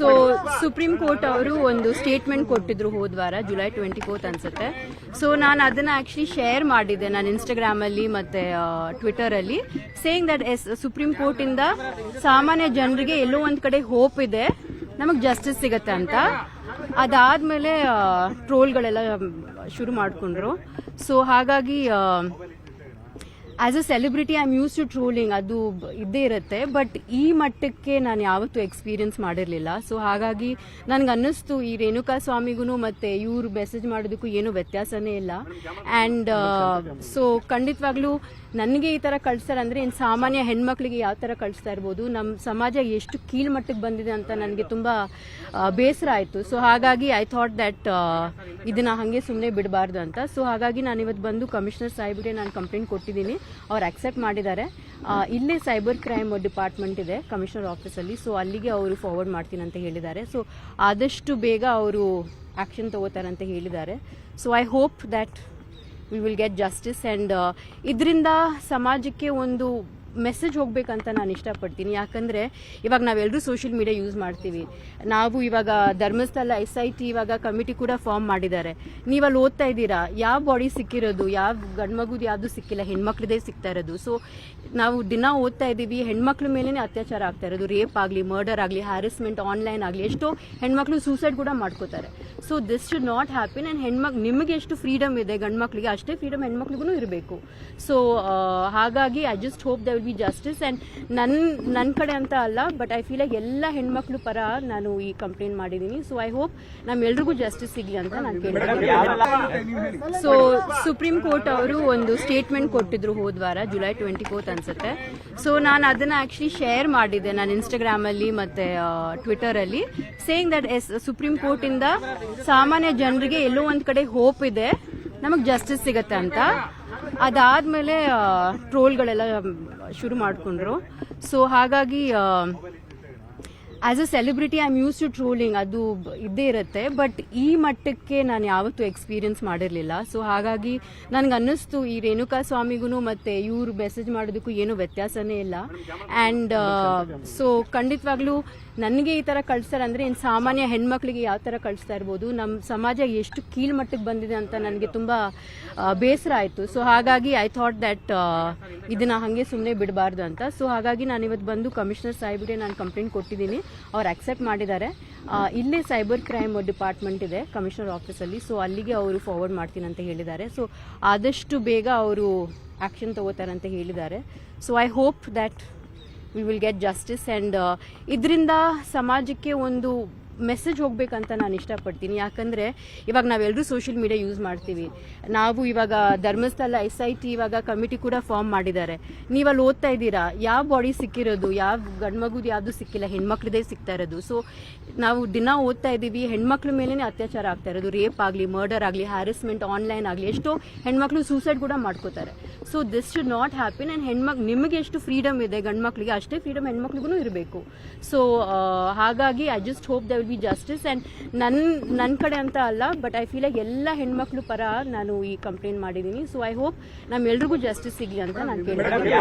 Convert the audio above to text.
So supreme court ಅವರು ಒಂದು statement ಕೊಟ್ಟಿದ್ರು ಹೋದ್ವಾರ ಜುಲೈ 24 ಅನ್ಸುತ್ತೆ. ಸೊ ನಾನು ಅದನ್ನ ಆಕ್ಚುಲಿ ಶೇರ್ ಮಾಡಿದ್ದೆ ನಾನು ಇನ್ಸ್ಟಾಗ್ರಾಮ್ ಅಲ್ಲಿ ಮತ್ತೆ ಟ್ವಿಟರ್ ಅಲ್ಲಿ, ಸೇಯಿಂಗ್ ದಟ್ ಸುಪ್ರೀಂ ಕೋರ್ಟ್ ಇಂದ ಸಾಮಾನ್ಯ ಜನರಿಗೆ ಎಲ್ಲೋ ಒಂದ್ ಕಡೆ ಹೋಪ್ ಇದೆ, ನಮಗ್ ಜಸ್ಟಿಸ್ ಸಿಗತ್ತೆ ಅಂತ. ಅದಾದ್ಮೇಲೆ ಟ್ರೋಲ್ಗಳೆಲ್ಲ ಶುರು ಮಾಡ್ಕೊಂಡ್ರು. ಸೊ ಹಾಗಾಗಿ as a celebrity I am use to trolling, ಅದು ಇದ್ದೇ ಇರುತ್ತೆ. ಬಟ್ ಈ ಮಟ್ಟಕ್ಕೆ ನಾನು ಯಾವತ್ತೂ ಎಕ್ಸ್ಪೀರಿಯನ್ಸ್ ಮಾಡಿರಲಿಲ್ಲ. ಸೊ ಹಾಗಾಗಿ ನನ್ಗೆ ಅನ್ನಿಸ್ತು ಈ ರೇಣುಕಾ ಸ್ವಾಮಿಗೂ ಮತ್ತೆ ಇವ್ರು ಮೆಸೇಜ್ ಮಾಡೋದಕ್ಕೂ ಏನೂ ವ್ಯತ್ಯಾಸನೇ ಇಲ್ಲ. ಆ್ಯಂಡ್ ಸೊ ಖಂಡಿತವಾಗ್ಲೂ ನನಗೆ ಈ ಥರ ಕಳಿಸ್ತಾರೆ ಅಂದರೆ ಇನ್ನು ಸಾಮಾನ್ಯ ಹೆಣ್ಮಕ್ಳಿಗೆ ಯಾವ ಥರ ಕಳಿಸ್ತಾ ಇರ್ಬೋದು, ನಮ್ಮ ಸಮಾಜ ಎಷ್ಟು ಕೀಳ್ಮಟ್ಟಕ್ಕೆ ಬಂದಿದೆ ಅಂತ ನನಗೆ ತುಂಬ ಬೇಸರ ಆಯಿತು. ಸೊ ಹಾಗಾಗಿ ಐ ಥಾಟ್ ದ್ಯಾಟ್ ಇದನ್ನ ಹಾಗೆ ಸುಮ್ಮನೆ ಬಿಡಬಾರ್ದು ಅಂತ. ಸೊ ಹಾಗಾಗಿ ನಾನು ಇವತ್ತು ಬಂದು ಕಮಿಷನರ್ ಸಾಹೇಬ್ಗೆ ನಾನು ಕಂಪ್ಲೇಂಟ್ ಕೊಟ್ಟಿದ್ದೀನಿ, ಅವ್ರು ಅಕ್ಸೆಪ್ಟ್ ಮಾಡಿದ್ದಾರೆ. ಇಲ್ಲೇ ಸೈಬರ್ ಕ್ರೈಮ್ ಡಿಪಾರ್ಟ್ಮೆಂಟ್ ಇದೆ ಕಮಿಷನರ್ ಆಫೀಸಲ್ಲಿ, ಸೊ ಅಲ್ಲಿಗೆ ಅವರು ಫಾರ್ವರ್ಡ್ ಮಾಡ್ತೀನಿ ಅಂತ ಹೇಳಿದ್ದಾರೆ. ಸೊ ಆದಷ್ಟು ಬೇಗ ಅವರು ಆ್ಯಕ್ಷನ್ ತಗೋತಾರೆ ಅಂತ ಹೇಳಿದ್ದಾರೆ. So I hope that we will get justice. And ಇದರಿಂದ ಸಮಾಜಕ್ಕೆ ಒಂದು ಮೆಸೇಜ್ ಹೋಗ್ಬೇಕಂತ ನಾನು ಇಷ್ಟಪಡ್ತೀನಿ. ಯಾಕಂದರೆ ಇವಾಗ ನಾವೆಲ್ಲರೂ ಸೋಷಿಯಲ್ ಮೀಡಿಯಾ ಯೂಸ್ ಮಾಡ್ತೀವಿ. ನಾವು ಇವಾಗ ಧರ್ಮಸ್ಥಳ SIT ಇವಾಗ ಕಮಿಟಿ ಕೂಡ ಫಾರ್ಮ್ ಮಾಡಿದ್ದಾರೆ. ನೀವಲ್ಲಿ ಓದ್ತಾ ಇದ್ದೀರಾ, ಯಾವ ಬಾಡಿ ಸಿಕ್ಕಿರೋದು, ಯಾವ ಗಂಡ್ಮಗುದು ಯಾವುದು ಸಿಕ್ಕಿಲ್ಲ, ಹೆಣ್ಮಕ್ಳದೇ ಸಿಗ್ತಾ ಇರೋದು. ಸೊ ನಾವು ದಿನ ಓದ್ತಾ ಇದ್ದೀವಿ, ಹೆಣ್ಮಕ್ಳ ಮೇಲೇ ಅತ್ಯಾಚಾರ ಆಗ್ತಾ ಇರೋದು, ರೇಪ್ ಆಗಲಿ, ಮರ್ಡರ್ ಆಗಲಿ, ಹ್ಯಾರಸ್ಮೆಂಟ್ ಆನ್ಲೈನ್ ಆಗಲಿ, ಎಷ್ಟೋ ಹೆಣ್ಮಕ್ಳು ಸೂಸೈಡ್ ಕೂಡ ಮಾಡ್ಕೋತಾರೆ. So this should not happen. And ನಿಮಗೆ ಎಷ್ಟು ಫ್ರೀಡಮ್ ಇದೆ ಗಂಡ್ಮಕ್ಳಿಗೆ, ಅಷ್ಟೇ ಫ್ರೀಡಮ್ ಹೆಣ್ಮಕ್ಳಿಗೂ ಇರಬೇಕು. ಸೊ ಹಾಗಾಗಿ I just hope they will be justice. And ನನ್ನ ಕಡೆ ಅಂತ ಅಲ್ಲ, ಬಟ್ ಐ ಫೀಲ್ ಲೈಕ್ ಎಲ್ಲ ಹೆಣ್ಮಕ್ಳು ಪರ ನಾನು ಈ ಕಂಪ್ಲೇಂಟ್ ಮಾಡಿದ್ದೀನಿ. ಸೊ ಐ ಹೋಪ್ ನಮ್ಮೆಲ್ರಿಗೂ ಜಸ್ಟಿಸ್ ಸಿಗಲಿ ಅಂತ ನಾನು ಕೇಳ್ತೀನಿ. ಸೊ ಸುಪ್ರೀಂ ಕೋರ್ಟ್ ಅವರು ಒಂದು ಸ್ಟೇಟ್ಮೆಂಟ್ ಕೊಟ್ಟಿದ್ರು ಹೋದ್ವಾರ ಜುಲೈ 24 ಅನ್ಸುತ್ತೆ. ಸೊ ನಾನು ಅದನ್ನ ಆಕ್ಚುಲಿ ಶೇರ್ ಮಾಡಿದ್ದೆ ನಾನು ಇನ್ಸ್ಟಾಗ್ರಾಮ್ ಅಲ್ಲಿ ಮತ್ತೆ ಟ್ವಿಟರ್ ಅಲ್ಲಿ, ಸೇಯಿಂಗ್ ದಟ್ ಸುಪ್ರೀಂ ಕೋರ್ಟ್ ಇಂದ ಸಾಮಾನ್ಯ ಜನರಿಗೆ ಎಲ್ಲೋ ಒಂದ್ ಕಡೆ ಹೋಪ್ ಇದೆ, ನಮಗ್ ಜಸ್ಟಿಸ್ ಸಿಗತ್ತೆ ಅಂತ. ಅದಾದ್ಮೇಲೆ ಟ್ರೋಲ್ಗಳೆಲ್ಲ ಶುರು ಮಾಡ್ಕೊಂಡ್ರು. ಸೊ ಹಾಗಾಗಿ as a celebrity I am use to trolling, ಅದು ಇದ್ದೇ ಇರುತ್ತೆ. ಬಟ್ ಈ ಮಟ್ಟಕ್ಕೆ ನಾನು ಯಾವತ್ತೂ ಎಕ್ಸ್ಪೀರಿಯನ್ಸ್ ಮಾಡಿರಲಿಲ್ಲ. ಸೊ ಹಾಗಾಗಿ ನನ್ಗೆ ಅನ್ನಿಸ್ತು ಈ ರೇಣುಕಾ ಸ್ವಾಮಿಗೂ ಮತ್ತೆ ಇವ್ರು ಮೆಸೇಜ್ ಮಾಡೋದಕ್ಕೂ ಏನೂ ವ್ಯತ್ಯಾಸನೇ ಇಲ್ಲ. ಆ್ಯಂಡ್ ಸೊ ಖಂಡಿತವಾಗ್ಲೂ ನನಗೆ ಈ ಥರ ಕಳಿಸ್ತಾರೆ ಅಂದರೆ ಇನ್ನು ಸಾಮಾನ್ಯ ಹೆಣ್ಮಕ್ಳಿಗೆ ಯಾವ ಥರ ಕಳಿಸ್ತಾ ಇರ್ಬೋದು, ನಮ್ಮ ಸಮಾಜ ಎಷ್ಟು ಕೀಳ್ಮಟ್ಟಕ್ಕೆ ಬಂದಿದೆ ಅಂತ ನನಗೆ ತುಂಬ ಬೇಸರ ಆಯಿತು. ಸೊ ಹಾಗಾಗಿ ಐ ಥಾಟ್ ದ್ಯಾಟ್ ಇದನ್ನ ಹಾಗೆ ಸುಮ್ಮನೆ ಬಿಡಬಾರ್ದು ಅಂತ. ಸೊ ಹಾಗಾಗಿ ನಾನು ಇವತ್ತು ಬಂದು ಕಮಿಷನರ್ ಸಾಹೇಬ್ಗೆ ನಾನು ಕಂಪ್ಲೇಂಟ್ ಕೊಟ್ಟಿದ್ದೀನಿ, ಅವ್ರು ಅಕ್ಸೆಪ್ಟ್ ಮಾಡಿದ್ದಾರೆ. ಇಲ್ಲೇ ಸೈಬರ್ ಕ್ರೈಮ್ ಡಿಪಾರ್ಟ್ಮೆಂಟ್ ಇದೆ ಕಮಿಷನರ್ ಆಫೀಸಲ್ಲಿ, ಸೊ ಅಲ್ಲಿಗೆ ಅವರು ಫಾರ್ವರ್ಡ್ ಮಾಡ್ತೀನಿ ಅಂತ ಹೇಳಿದ್ದಾರೆ. ಸೊ ಆದಷ್ಟು ಬೇಗ ಅವರು ಆ್ಯಕ್ಷನ್ ತಗೋತಾರೆ ಅಂತ ಹೇಳಿದ್ದಾರೆ. So I hope that we will get justice. And ಇದರಿಂದ ಸಮಾಜಕ್ಕೆ ಒಂದು ಮೆಸೇಜ್ ಹೋಗ್ಬೇಕಂತ ನಾನು ಇಷ್ಟಪಡ್ತೀನಿ. ಯಾಕಂದರೆ ಇವಾಗ ನಾವೆಲ್ಲರೂ ಸೋಷಿಯಲ್ ಮೀಡಿಯಾ ಯೂಸ್ ಮಾಡ್ತೀವಿ. ನಾವು ಇವಾಗ ಧರ್ಮಸ್ಥಳ SIT ಇವಾಗ ಕಮಿಟಿ ಕೂಡ ಫಾರ್ಮ್ ಮಾಡಿದ್ದಾರೆ. ನೀವಲ್ಲಿ ಓದ್ತಾ ಇದ್ದೀರಾ, ಯಾವ ಬಾಡಿ ಸಿಕ್ಕಿರೋದು, ಯಾವ ಗಂಡ್ಮಗುದು ಯಾವುದು ಸಿಕ್ಕಿಲ್ಲ, ಹೆಣ್ಮಕ್ಳದೇ ಸಿಗ್ತಾ ಇರೋದು. ಸೊ ನಾವು ದಿನ ಓದ್ತಾ ಇದ್ದೀವಿ, ಹೆಣ್ಮಕ್ಳ ಮೇಲೇ ಅತ್ಯಾಚಾರ ಆಗ್ತಾ ಇರೋದು, ರೇಪ್ ಆಗಲಿ, ಮರ್ಡರ್ ಆಗಲಿ, ಹ್ಯಾರಸ್ಮೆಂಟ್ ಆನ್ಲೈನ್ ಆಗಲಿ, ಎಷ್ಟೋ ಹೆಣ್ಮಕ್ಳು ಸೂಸೈಡ್ ಕೂಡ ಮಾಡ್ಕೋತಾರೆ. So this should not happen. And ನಿಮಗೆ ಎಷ್ಟು ಫ್ರೀಡಮ್ ಇದೆ ಗಂಡ್ಮಕ್ಳಿಗೆ, ಅಷ್ಟೇ ಫ್ರೀಡಮ್ ಹೆಣ್ಮಕ್ಳಿಗೂ ಇರಬೇಕು. ಸೊ ಹಾಗಾಗಿ I just hope they will be justice. And ನನ್ನ ಕಡೆ ಅಂತ ಅಲ್ಲ, ಬಟ್ ಐ ಫೀಲ್ ಲೈಕ್ ಎಲ್ಲ ಹೆಣ್ಮಕ್ಳು ಪರ ನಾನು ಈ ಕಂಪ್ಲೇಂಟ್ ಮಾಡಿದ್ದೀನಿ. ಸೊ ಐ ಹೋಪ್ ನಮ್ಮೆಲ್ರಿಗೂ ಜಸ್ಟಿಸ್ ಸಿಗಲಿ ಅಂತ ನಾನು ಕೇಳ್ತೀನಿ.